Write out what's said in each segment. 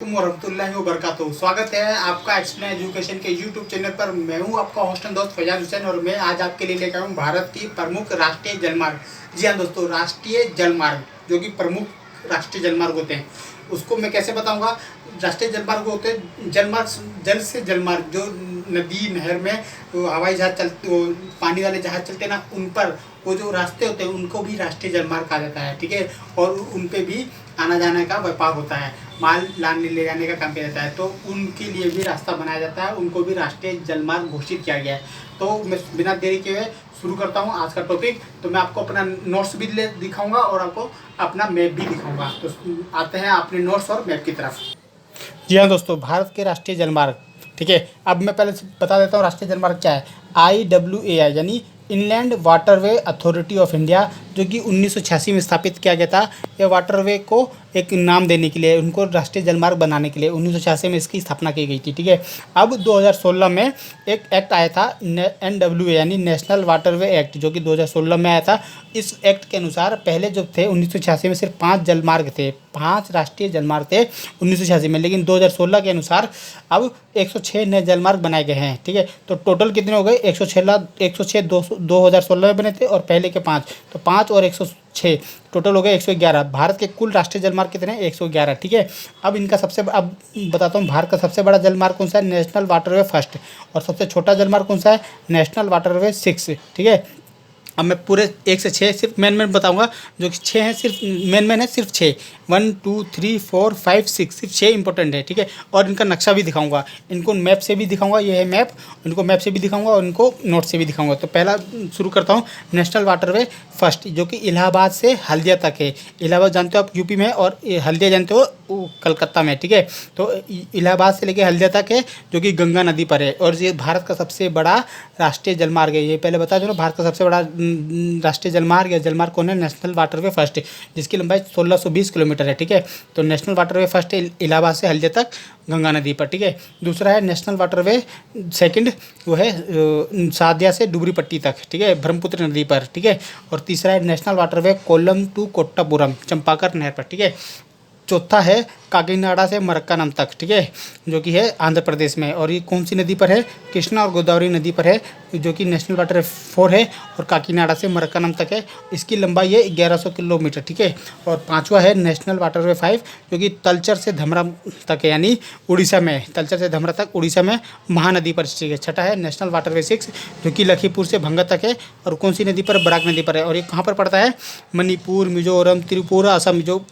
वरहमतुल्लाहि वबरकातुहू। स्वागत है आपका एक्सप्लेन एजुकेशन के यूट्यूब चैनल पर। मैं हूं आपका हॉस्टल दोस्त फैजाज हुसैन और मैं आज आपके लिए लेकर आऊँ भारत की प्रमुख राष्ट्रीय जलमार्ग। जी हाँ दोस्तों, राष्ट्रीय जलमार्ग जो कि प्रमुख राष्ट्रीय जलमार्ग होते हैं उसको मैं कैसे बताऊंगा। राष्ट्रीय जलमार्ग होते हैं जलमार्ग, जल से जलमार्ग, जो नदी नहर में हवाई जहाज चलते, वो पानी वाले जहाज चलते हैं ना, उन पर वो जो रास्ते होते हैं उनको भी राष्ट्रीय जलमार्ग कहा जाता है। ठीक है, और उन पे भी आना जाने का व्यापार होता है, माल लाने ले जाने का काम किया जाता है, तो उनके लिए भी रास्ता बनाया जाता है, उनको भी राष्ट्रीय जलमार्ग घोषित किया गया है। तो मैं बिना देरी के शुरू करता हूँ आज का टॉपिक। तो मैं आपको अपना नोट्स भी दिखाऊंगा और आपको अपना मैप भी दिखाऊंगा। तो आते हैं अपने नोट्स और मैप की तरफ। जी हाँ दोस्तों, भारत के राष्ट्रीय जलमार्ग। ठीक है, अब मैं पहले बता देता हूँ राष्ट्रीय जलमार्ग क्या है। IWAI यानी inland waterway authority of India, जो कि 1986 में स्थापित किया गया था। यह वाटरवे को एक नाम देने के लिए, उनको राष्ट्रीय जलमार्ग बनाने के लिए 1986 में इसकी स्थापना की गई थी। ठीक है, अब 2016 में एक एक्ट आया था NWA यानी नेशनल वाटरवे एक्ट, जो कि 2016 में आया था। इस एक्ट के अनुसार पहले जो थे 1986 में सिर्फ 5 जलमार्ग थे, 5 राष्ट्रीय जलमार्ग थे 1986 में, लेकिन 2016 के अनुसार अब 106 नए जलमार्ग बनाए गए हैं। ठीक है, तो टोटल कितने हो गए? 106 2016 में बने थे और पहले के 5, तो 5 और 106 टोटल हो गए 111। भारत के कुल राष्ट्रीय जलमार्ग कितने हैं? 111। ठीक है, अब इनका अब बताता हूँ भारत का सबसे बड़ा जलमार्ग कौन सा है? National waterway first. और सबसे छोटा जलमार्ग कौन सा है? National waterway 6। ठीक है, अब मैं पूरे 1 से 6 सिर्फ मेन बताऊंगा, जो कि 6 हैं, सिर्फ मेन है, सिर्फ 6, 1 2 3 4 5 6, सिर्फ 6 इंपॉर्टेंट है। ठीक है, और इनका नक्शा भी दिखाऊंगा, इनको मैप से भी दिखाऊंगा, ये है मैप, इनको मैप से भी दिखाऊंगा और इनको नोट से भी दिखाऊंगा। तो पहला शुरू करता हूँ, नेशनल वाटरवे फर्स्ट, जो कि इलाहाबाद से हल्दिया तक है। इलाहाबाद जानते हो आप यूपी में, और हल्दिया जानते हो कलकत्ता में। ठीक है, तो इलाहाबाद से लेकर हल्दिया तक है, जो कि गंगा नदी पर है, और ये भारत का सबसे बड़ा राष्ट्रीय जलमार्ग है। ये पहले बता दो ना, भारत का सबसे बड़ा राष्ट्रीय जलमार्ग या जलमार्ग कौन है? नेशनल वाटरवे फर्स्ट, जिसकी लंबाई 1620 किलोमीटर है। ठीक है, तो नेशनल वाटरवे फर्स्ट है इलाहाबाद से हल्दिया तक गंगा नदी पर। ठीक है, दूसरा है नेशनल वाटरवे सेकंड, वो है सादिया से डुबरी पट्टी तक। ठीक है, ब्रह्मपुत्र नदी पर। ठीक है, और तीसरा है national waterway Kollam to Kottapuram, Champakara नहर पर। ठीक है, चौथा है काकीनाडा से मरक्कानम तक। ठीक है, जो कि है आंध्र प्रदेश में, और ये कौन सी नदी पर है? कृष्णा और गोदावरी नदी पर है, जो कि नेशनल वाटर 4 है और काकीनाडा से मरक्कानम तक है। इसकी लंबाई है 1100 किलोमीटर। ठीक है, और पांचवा है नेशनल वाटरवे 5, जो कि तलचर से धमरा तक है, यानी उड़ीसा में, तलचर से धमरा तक उड़ीसा में महानदी पर स्थित है। छठा है नेशनल वाटरवे 6, जो कि लखीमपुर से भंगा तक है, और कौन सी नदी पर? बराक नदी पर है। और ये कहाँ पर पड़ता है? मणिपुर, मिजोरम, त्रिपुरा, असम, जो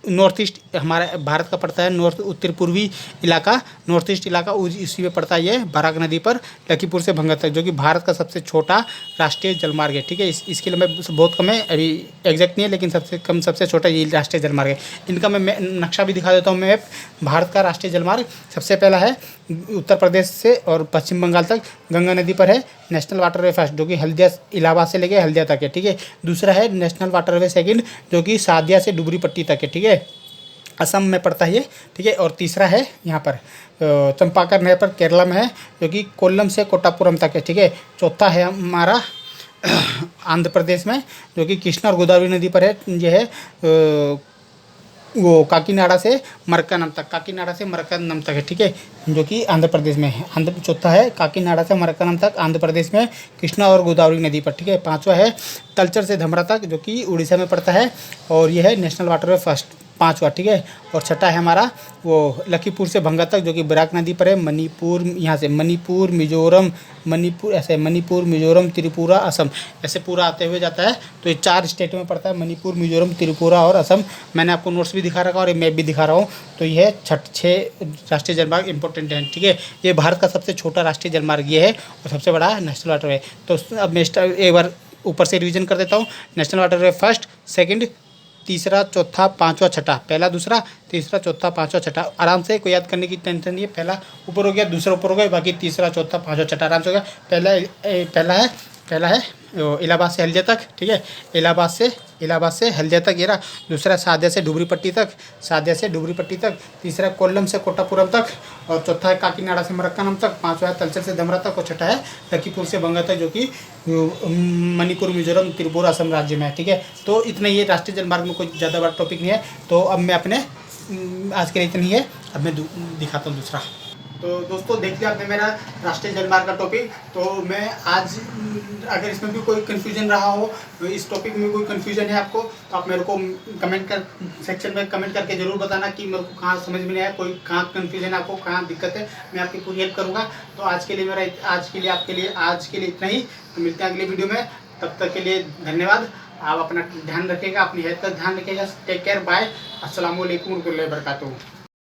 नॉर्थ ईस्ट हमारा भारत का पड़ता है, नॉर्थ उत्तर पूर्वी इलाका, नॉर्थ ईस्ट इलाका, इसी में पड़ता है ये बराक नदी पर, लखीमपुर से भंगा तक, जो कि भारत का सबसे छोटा राष्ट्रीय जलमार्ग है। ठीक है, इसकी लंबाई बहुत कम है, अभी एग्जैक्ट नहीं है, लेकिन सबसे कम सबसे छोटा ये राष्ट्रीय जलमार्ग है। इनका मैं नक्शा भी दिखा देता हूँ, मैप। भारत का राष्ट्रीय जलमार्ग सबसे पहला है उत्तर प्रदेश से और पश्चिम बंगाल तक गंगा नदी पर है, नेशनल वाटरवे फर्स्ट, जो कि हल्दिया इलाहाबाद से लेकर हल्दिया तक है। ठीक है, दूसरा है नेशनल वाटरवे सेकंड, जो कि सादिया से डुबरी पट्टी तक है। ठीक है, असम में पड़ता है ये। ठीक है, और तीसरा है यहाँ पर चंपाकर नहर पर केरला में है, जो कि कोल्लम से कोट्टापुरम तक है। ठीक है, चौथा है हमारा आंध्र प्रदेश में, जो कि कृष्णा और गोदावरी नदी पर है। यह है वो काकीनाडा से मरक्कानम तक, काकीनाडा से मरक्कानम तक है। ठीक है, जो कि आंध्र प्रदेश में है। चौथा है काकीनाडा से मरक्कानम तक आंध्र प्रदेश में, कृष्णा और गोदावरी नदी पर। ठीक है, पांचवा है तलचर से धमरा तक, जो कि उड़ीसा में पड़ता है, और यह है नेशनल वाटरवे फर्स्ट, पांचवा। ठीक है, और छठा है हमारा वो लखीमपुर से भंगा तक, जो कि बराक नदी पर है। मणिपुर, यहाँ से मणिपुर, मिजोरम, मणिपुर, ऐसे मणिपुर, मिजोरम, त्रिपुरा, असम, ऐसे पूरा आते हुए जाता है। तो ये 4 स्टेट में पड़ता है, मणिपुर, मिजोरम, त्रिपुरा और असम। मैंने आपको नोट्स भी दिखा रखा और ये मैप भी दिखा रहा हूँ। तो यह 6 राष्ट्रीय जलमार्ग इंपॉर्टेंट हैं। ठीक है, ये भारत का सबसे छोटा राष्ट्रीय जलमार्ग ये है, और सबसे बड़ा नेशनल वाटरवे। तो अब मैं एक बार ऊपर से रिवीजन कर देता हूँ। नेशनल वाटरवे फर्स्ट, सेकंड, तीसरा, चौथा, पांचवा, छठा, पहला, दूसरा, तीसरा, चौथा, पांचवा, छठा। आराम से, कोई याद करने की टेंशन नहीं है। पहला ऊपर हो गया, दूसरा ऊपर हो गया, बाकी तीसरा, चौथा, पांचवा, छठा आराम से हो गया। पहला है इलाहाबाद से हल्दिया तक। ठीक है, इलाहाबाद से हल्दिया तक ये रहा। दूसरा सादिया से डुबरी पट्टी तक, सादिया से डुबरी पट्टी तक। तीसरा कोल्लम से कोट्टापुरम तक, और चौथा है काकीनाडा से मरक्कानम तक। पांचवा है तलचर से धमरा तक, और छठा है लखीमपुर से भंगा तक, जो कि मणिपुर, मिजोरम, त्रिपुरा, असम राज्य में है। ठीक है, तो इतना ये राष्ट्रीय जलमार्ग में कोई ज़्यादा बड़ा टॉपिक नहीं है। तो अब मैं अपने आज के लिए इतनी है। अब मैं दिखाता हूँ दूसरा। तो दोस्तों देख लिया आपने मेरा राष्ट्रीय जलमार्ग का टॉपिक। तो मैं आज अगर इसमें भी कोई कन्फ्यूजन रहा हो, तो इस टॉपिक में कोई कन्फ्यूजन है आपको, तो आप मेरे को कमेंट कर सेक्शन में कमेंट करके ज़रूर बताना कि मेरे को कहाँ समझ में नहीं आया, कोई कहाँ कन्फ्यूजन है, आपको कहाँ दिक्कत है, मैं आपकी पूरी हेल्प करूँगा। तो आज के लिए इतना ही। तो मिलते हैं अगली वीडियो में, तब तक के लिए धन्यवाद। आप अपना ध्यान रखिएगा, अपनी हेल्थ का ध्यान रखिएगा। Take care, bye. अस्सलाम वालेकुम व रहमतुल्लाहि व बरकातुहू।